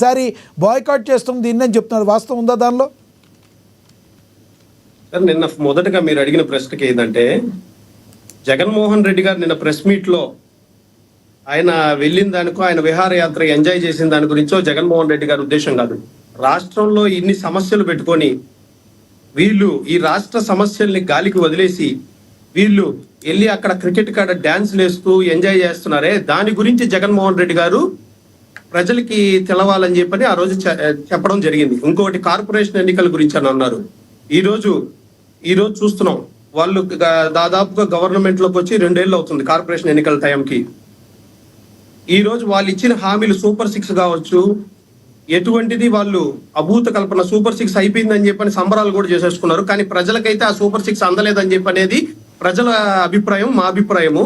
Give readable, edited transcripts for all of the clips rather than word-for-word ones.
ఈసారి బాయ్కాట్ చేస్తుంది దీన్ని అని చెప్తున్నారు, వాస్తవం ఉందా దానిలో? నిన్న మొదటగా మీరు అడిగిన ప్రశ్నకి ఏంటంటే, జగన్మోహన్ రెడ్డి గారు నిన్న ప్రెస్ మీట్ లో ఆయన వెళ్ళిన దానికో ఆయన విహారయాత్ర ఎంజాయ్ చేసిన దాని గురించో జగన్మోహన్ రెడ్డి గారి ఉద్దేశం కాదు. రాష్ట్రంలో ఇన్ని సమస్యలు పెట్టుకొని వీళ్ళు ఈ రాష్ట్ర సమస్యల్ని గాలికి వదిలేసి వీళ్ళు వెళ్ళి అక్కడ క్రికెట్ కాడ డాన్స్లు వేస్తూ ఎంజాయ్ చేస్తున్నారే, దాని గురించి జగన్మోహన్ రెడ్డి గారు ప్రజలకి తెలవాలని చెప్పని ఆ రోజు చెప్పడం జరిగింది. ఇంకొకటి కార్పొరేషన్ ఎన్నికల గురించి అని అన్నారు. ఈ రోజు చూస్తున్నాం, వాళ్ళు దాదాపుగా గవర్నమెంట్ లోకి వచ్చి 2 ఏళ్ళు అవుతుంది కార్పొరేషన్ ఎన్నికల టైంకి. ఈ రోజు వాళ్ళు ఇచ్చిన హామీలు సూపర్ 6 కావచ్చు, ఎటువంటిది వాళ్ళు అభూత కల్పన సూపర్ 6 అయిపోయిందని చెప్పని సంబరాలు కూడా చేసేసుకున్నారు. కానీ ప్రజలకైతే ఆ సూపర్ 6 అందలేదని చెప్పి అనేది ప్రజల అభిప్రాయం, మా అభిప్రాయము.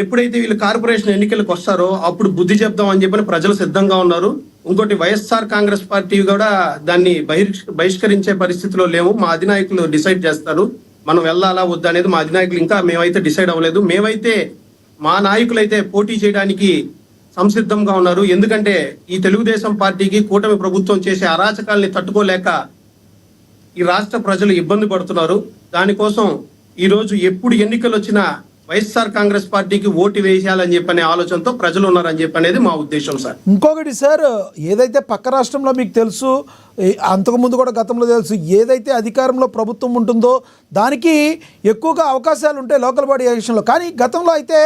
ఎప్పుడైతే వీళ్ళు కార్పొరేషన్ ఎన్నికలకు వస్తారో అప్పుడు బుద్ధి చెప్దాం అని చెప్పని ప్రజలు సిద్ధంగా ఉన్నారు. ఇంకోటి వైఎస్ఆర్ కాంగ్రెస్ పార్టీ కూడా దాన్ని బహిష్కరించే పరిస్థితిలో లేవు. మా అధినాయకులు డిసైడ్ చేస్తారు మనం వెళ్ళాలా వద్దా అనేది. మా అధినాయకులు ఇంకా మేమైతే డిసైడ్ అవ్వలేదు. మా నాయకులైతే పోటీ చేయడానికి సంసిద్ధంగా ఉన్నారు. ఎందుకంటే ఈ తెలుగుదేశం పార్టీకి కూటమి ప్రభుత్వం చేసే అరాచకాల్ని తట్టుకోలేక ఈ రాష్ట్ర ప్రజలు ఇబ్బంది పడుతున్నారు. దానికోసం ఈ రోజు ఎప్పుడు ఎన్నికలు వచ్చినా వైఎస్ఆర్ కాంగ్రెస్ పార్టీకి ఓటు వేయాలని చెప్పనే ఆలోచనతో ప్రజలు ఉన్నారని చెప్పనేది మా ఉద్దేశం సార్. ఇంకొకటి సార్, ఏదైతే పక్క రాష్ట్రంలో మీకు తెలుసు, అంతకుముందు కూడా గతంలో తెలుసు, ఏదైతే అధికారంలో ప్రభుత్వం ఉంటుందో దానికి ఎక్కువగా అవకాశాలు ఉంటాయి లోకల్ బాడీ ఎలక్షన్లో. కానీ గతంలో అయితే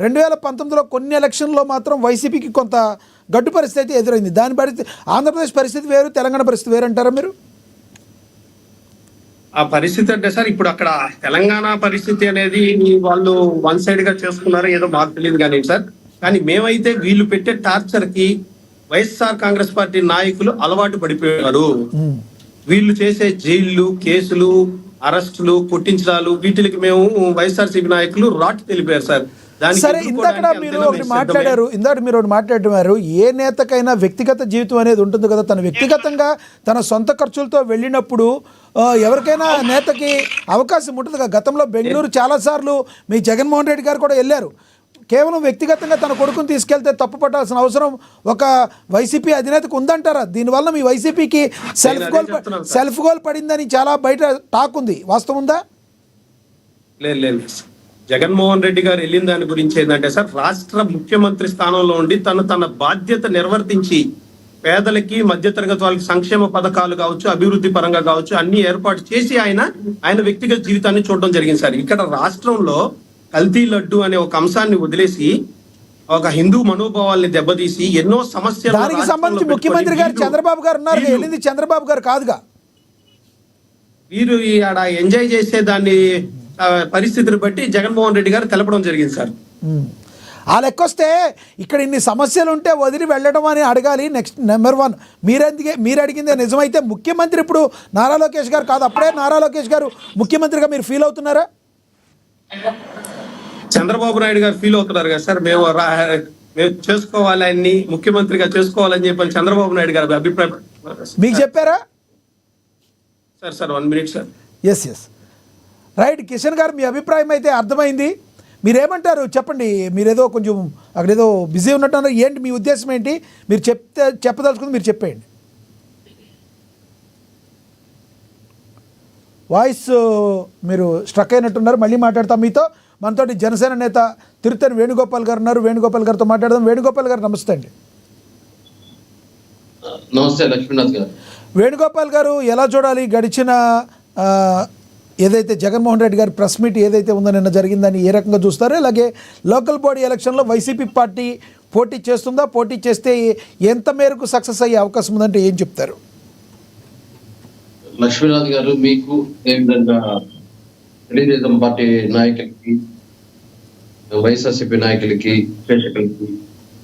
2019లో కొన్ని ఎలక్షన్లో మాత్రం వైసీపీకి కొంత గడ్డు పరిస్థితి అయితే ఎదురైంది. దాని పరిస్థితి ఆంధ్రప్రదేశ్ పరిస్థితి వేరు, తెలంగాణ పరిస్థితి వేరు అంటారా మీరు? ఆ పరిస్థితి అంటే సార్, ఇప్పుడు అక్కడ తెలంగాణ పరిస్థితి అనేది వాళ్ళు 1 సైడ్ గా చేసుకున్నారో ఏదో మాకు తెలియదు కానీ సార్, కానీ మేమైతే వీళ్ళు పెట్టే టార్చర్ కి వైఎస్ఆర్ కాంగ్రెస్ పార్టీ నాయకులు అలవాటు పడిపోయారు. వీళ్ళు చేసే జైళ్లు, కేసులు, అరెస్టులు, కొట్టించడాలు, వీటికి మేము వైఎస్ఆర్సీపీ నాయకులు రాట్ తెలిపారు సార్. సరే, ఇందాక మీరు ఒకటి మాట్లాడారు, ఏ నేతకైనా వ్యక్తిగత జీవితం అనేది ఉంటుంది కదా. తన వ్యక్తిగతంగా తన సొంత ఖర్చులతో వెళ్ళినప్పుడు ఎవరికైనా నేతకి అవకాశం ఉంటుంది కదా. గతంలో బెంగళూరు చాలాసార్లు మీ జగన్మోహన్ రెడ్డి గారు కూడా వెళ్ళారు. కేవలం వ్యక్తిగతంగా తన కొడుకుని తీసుకెళ్తే తప్పు పట్టాల్సిన అవసరం ఒక వైసీపీ అధినేతకు ఉందంటారా? దీనివల్ల మీ వైసీపీకి సెల్ఫ్ గోల్ పడిందని చాలా బయట టాక్ ఉంది, వాస్తవం ఉందా? లేదు, జగన్మోహన్ రెడ్డి గారు వెళ్ళిన దాని గురించి ఏంటంటే సార్, రాష్ట్ర ముఖ్యమంత్రి స్థానంలో ఉండి తన బాధ్యత నిర్వర్తించి పేదలకి, మధ్యతరగతి వాళ్ళకి సంక్షేమ పథకాలు కావచ్చు, అభివృద్ధి పరంగా కావచ్చు, అన్ని ఏర్పాటు చేసి ఆయన వ్యక్తిగత జీవితాన్ని చూడడం జరిగింది సార్. ఇక్కడ రాష్ట్రంలో కల్తీ లడ్డు అనే ఒక అంశాన్ని వదిలేసి ఒక హిందూ మనోభావాల్ని దెబ్బతీసి ఎన్నో సమస్యలు, దానికి సంబంధించి ముఖ్యమంత్రి గారు చంద్రబాబు గారు ఉన్నారు, వెళ్ళింది చంద్రబాబు గారు కాదుగా. వీరు ఆడ ఎంజాయ్ చేసే దాన్ని పరిస్థితిని బట్టి జగన్మోహన్ రెడ్డి గారు తెలపడం జరిగింది సార్. ఆ లెక్కొస్తే ఇక్కడ ఇన్ని సమస్యలు ఉంటే వదిలి వెళ్ళడం అని అడగాలి. నెక్స్ట్ నెంబర్ 1, మీరు అడిగిందే నిజమైతే ముఖ్యమంత్రి ఇప్పుడు నారా లోకేష్ గారు కాదు, అప్పుడే నారా లోకేష్ గారు ముఖ్యమంత్రిగా మీరు ఫీల్ అవుతున్నారా? చంద్రబాబు నాయుడు గారు ఫీల్ అవుతున్నారు కదా సార్. మేము చేసుకోవాలి, ఆయన్ని ముఖ్యమంత్రిగా చేసుకోవాలని చెప్పి చంద్రబాబు నాయుడు గారు అభిప్రాయం మీకు చెప్పారా? Sir 1 minute sir. Yes right. Kishan గారు, మీ అభిప్రాయం అయితే అర్థమైంది. మీరేమంటారు చెప్పండి. మీరేదో కొంచెం అక్కడేదో బిజీ ఉన్నట్టు, ఏంటి మీ ఉద్దేశం ఏంటి? మీరు చెప్పదలుచుకుంది మీరు చెప్పేయండి. వాయిస్ మీరు స్ట్రక్ అయినట్టున్నారు, మళ్ళీ మాట్లాడతాం మీతో. మనతోటి జనసేన నేత తిరుత్తని వేణుగోపాల్ గారు ఉన్నారు. వేణుగోపాల్ గారితో మాట్లాడదాం. వేణుగోపాల్ గారు నమస్తే అండి. నమస్తే లక్ష్మీనాథ్ గారు. వేణుగోపాల్ గారు, ఎలా చూడాలి గడిచిన ఏదైతే జగన్మోహన్ రెడ్డి గారి ప్రెస్ మీట్ ఏదైతే ఉందో నిన్న జరిగిందని ఏ రకంగా చూస్తారు? అలాగే లోకల్ బాడీ ఎలక్షన్లో వైసీపీ పార్టీ పోటీ చేస్తుందా? పోటీ చేస్తే ఎంత మేరకు సక్సెస్ అయ్యే అవకాశం ఉందంటే ఏం చెప్తారు? లక్ష్మీనాథ్ గారు, మీకు ఏ విధంగా తెలుగుదేశం పార్టీ నాయకులకి, వైఎస్ఆర్సీపీ నాయకులకి, ప్రేక్షకులకి,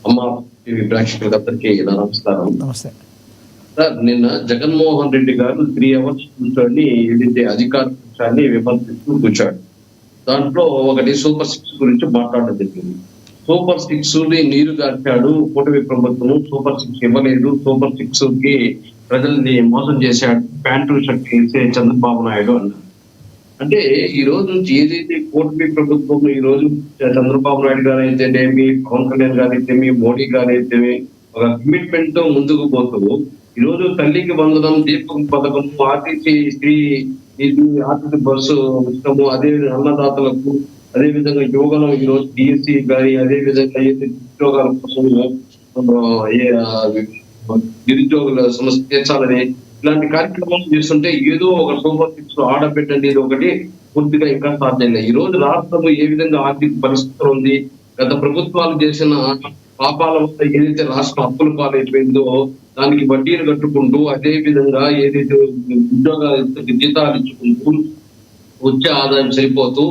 అమ్మ టీవీ ప్రేక్షకులకి అందరికీ నమస్కారం. నమస్తే సార్. నిన్న జగన్మోహన్ రెడ్డి గారు 3 hours కూర్చొని ఏదైతే అధికార పక్షాన్ని విమర్శిస్తూ కూర్చోడు. దాంట్లో ఒకటి సూపర్ 6 గురించి మాట్లాడడం జరిగింది. సూపర్ 6 ని నీరు గార్చాడు కూటమి ప్రభుత్వం, సూపర్ 6 ఇవ్వలేదు, సూపర్ 6 కి ప్రజల్ని మోసం చేశాడు, ప్యాంటు షర్ట్ వేసే చంద్రబాబు నాయుడు అన్నారు. అంటే ఈ రోజు నుంచి ఏదైతే కూటమి ప్రభుత్వం ఈ రోజు చంద్రబాబు నాయుడు గారు అయితేనేమి, పవన్ కళ్యాణ్ గారు అయితేమి, మోడీ గారు అయితేమి, ఒక కమిట్మెంట్ తో ముందుకు పోతూ ఈ రోజు తల్లికి వందనం, దీపం పథకం, ఆర్టీసీ స్త్రీ ఆర్టీసీ బస్సు ఉచితము, అదే అన్నదాతలకు, అదే విధంగా యువగలం ఈ రోజు డిఎస్సి కానీ, అదే విధంగా ఏదైతే ఉద్యోగాల కోసం నిరుద్యోగుల సమస్య తీర్చాలని ఇలాంటి కార్యక్రమాలు చేస్తుంటే ఏదో ఒక సూపర్ సిక్స్ ఆడబెట్టండి ఒకటి పూర్తిగా ఇంకా సాధ్యం లేదు. ఈ రోజు రాష్ట్రంలో ఏ విధంగా ఆర్థిక పరిస్థితులు ఉంది, గత ప్రభుత్వాలు చేసిన పాపాల వల్ల ఏదైతే రాష్ట్రం అప్పుల పాలైపోయిందో దానికి వడ్డీలు కట్టుకుంటూ, అదే విధంగా ఏదైతే ఉద్యోగాలు జీతాలు ఇచ్చుకుంటూ వచ్చే ఆదాయం సరిపోతూ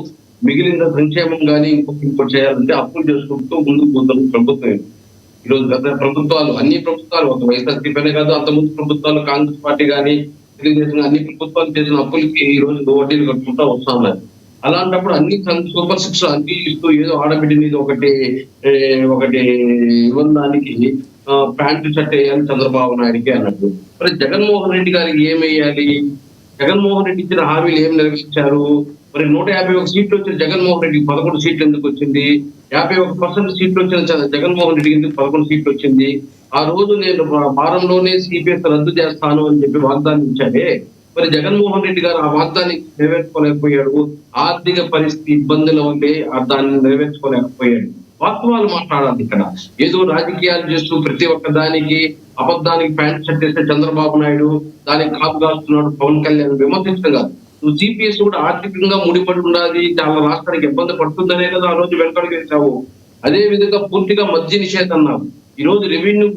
మిగిలిన సంక్షేమం కానీ ఇంకొకటి చేయాలంటే అప్పులు చేసుకుంటూ ముందుకు పోతాం ప్రభుత్వం. ఈ రోజు గత ప్రభుత్వాలు, అన్ని ప్రభుత్వాలు, ఒక వైఎస్ఆర్సీపీనే కాదు, అంతకుముందు ప్రభుత్వాలు, కాంగ్రెస్ పార్టీ కానీ, తెలుగుదేశం, అన్ని ప్రభుత్వాలు చేసిన అప్పులకి ఈ రోజు వడ్డీలు కట్టుకుంటూ వస్తా ఉన్నారు. అలాంటప్పుడు అన్ని సూపర్ సిక్స్ అన్ని ఇస్తూ ఏదో ఆడబిడ్డ మీద ఒకటి ఇవ్వడానికి ప్యాంటు షర్ట్ వేయాలి చంద్రబాబు నాయుడికి అన్నట్టు. మరి జగన్మోహన్ రెడ్డి గారికి ఏమేయాలి? జగన్మోహన్ రెడ్డి ఇచ్చిన హామీలు ఏం నెరవేర్చారు? మరి 151 సీట్లు వచ్చిన జగన్మోహన్ రెడ్డికి 11 సీట్లు ఎందుకు వచ్చింది? 51% సీట్లు వచ్చిన జగన్మోహన్ రెడ్డికి ఎందుకు 11 సీట్లు వచ్చింది? ఆ రోజు నేను వారంలోనే సిపిఎస్ రద్దు చేస్తాను అని చెప్పి వాగ్దానం ఇచ్చాడే, మరి జగన్మోహన్ రెడ్డి గారు ఆ వాగ్దాన్ని నెరవేర్చుకోలేకపోయాడు. ఆర్థిక పరిస్థితి ఇబ్బందుల వల్లే దాన్ని నెరవేర్చుకోలేకపోయాడు. వాస్తవాలు మాట్లాడాలి ఇక్కడ. ఏదో రాజకీయాలు చేస్తూ ప్రతి ఒక్క దానికి అబద్ధానికి ప్యాంట్ షర్ట్ వేస్తే చంద్రబాబు నాయుడు దానికి కాపు కాస్తున్నాడు పవన్ కళ్యాణ్ విమర్శించడం కాదు. నువ్వు సిపిఎస్ కూడా ఆర్థికంగా ముడిపడి ఉండాలి, చాలా రాష్ట్రానికి ఇబ్బంది పడుతుందనే కదా ఆ రోజు వెనకడుగు వేశావు. అదే విధంగా పూర్తిగా మద్య నిషేధం అన్నావు. ఈ రోజు రెవెన్యూ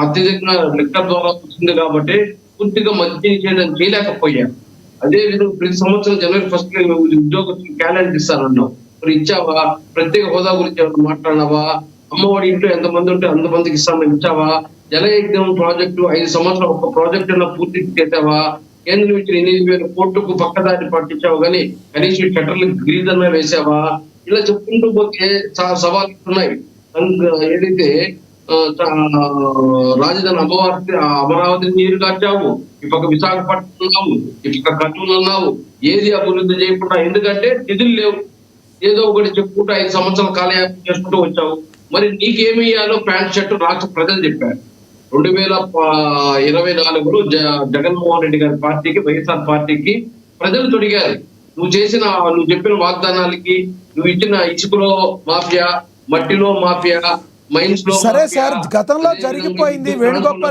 అత్యధికంగా లెక్కల ద్వారా వచ్చింది కాబట్టి పూర్తిగా మద్య నిషేధం చేయలేకపోయారు. అదే విధంగా ప్రతి సంవత్సరం జనవరి 1 ఉద్యోగస్తులు క్యాలెండర్ ఇస్తానన్నావు, మరి ఇచ్చావా? ప్రత్యేక హోదా గురించి ఏమైనా మాట్లాడినావా? అమ్మఒడి ఇంట్లో ఎంతమంది ఉంటే అంతమందికి ఇస్తామని ఇచ్చావా? జలయజ్ఞం ప్రాజెక్టు 5 సంవత్సరాలు ఒక ప్రాజెక్టు పూర్తి చేసావా? కేంద్రం ఇచ్చిన 8,000 కోట్లకు పక్కదారి పట్టించావు కానీ కనీసం షట్టర్లకు గ్రీజ్ అన్నా వేసావా? ఇలా చెప్పుకుంటూ పోతే చాలా సవాళ్ళు ఉన్నాయి. ఏదైతే రాజధాని అమరావతి నీరు కాచావు, ఈ పక్క విశాఖపట్నం అన్నావు, ఈ పక్క కర్నూలు అన్నావు, ఏది అభివృద్ధి చేయకుండా. ఎందుకంటే నిధులు లేవు. ఏదో ఒకటి చెప్పుకుంటూ 5 సంవత్సరాల కాలయాపన చేసుకుంటూ వచ్చావు. మరి నీకేమయ్యాలో ప్యాంట్ షర్ట్ రాష్ట్ర ప్రజలు చెప్పారు. 2024లో జగన్మోహన్ రెడ్డి గారి పార్టీకి, వైఎస్ఆర్ పార్టీకి ప్రజలు తొడిగారు. నువ్వు చెప్పిన వాగ్దానాలకి, నువ్వు ఇచ్చిన ఇసుకలో మాఫియా, మట్టిలో మాఫియా, మైన్స్ లో. సరే సార్, గతంలో జరిగిపోయింది. వేణుగోపాల్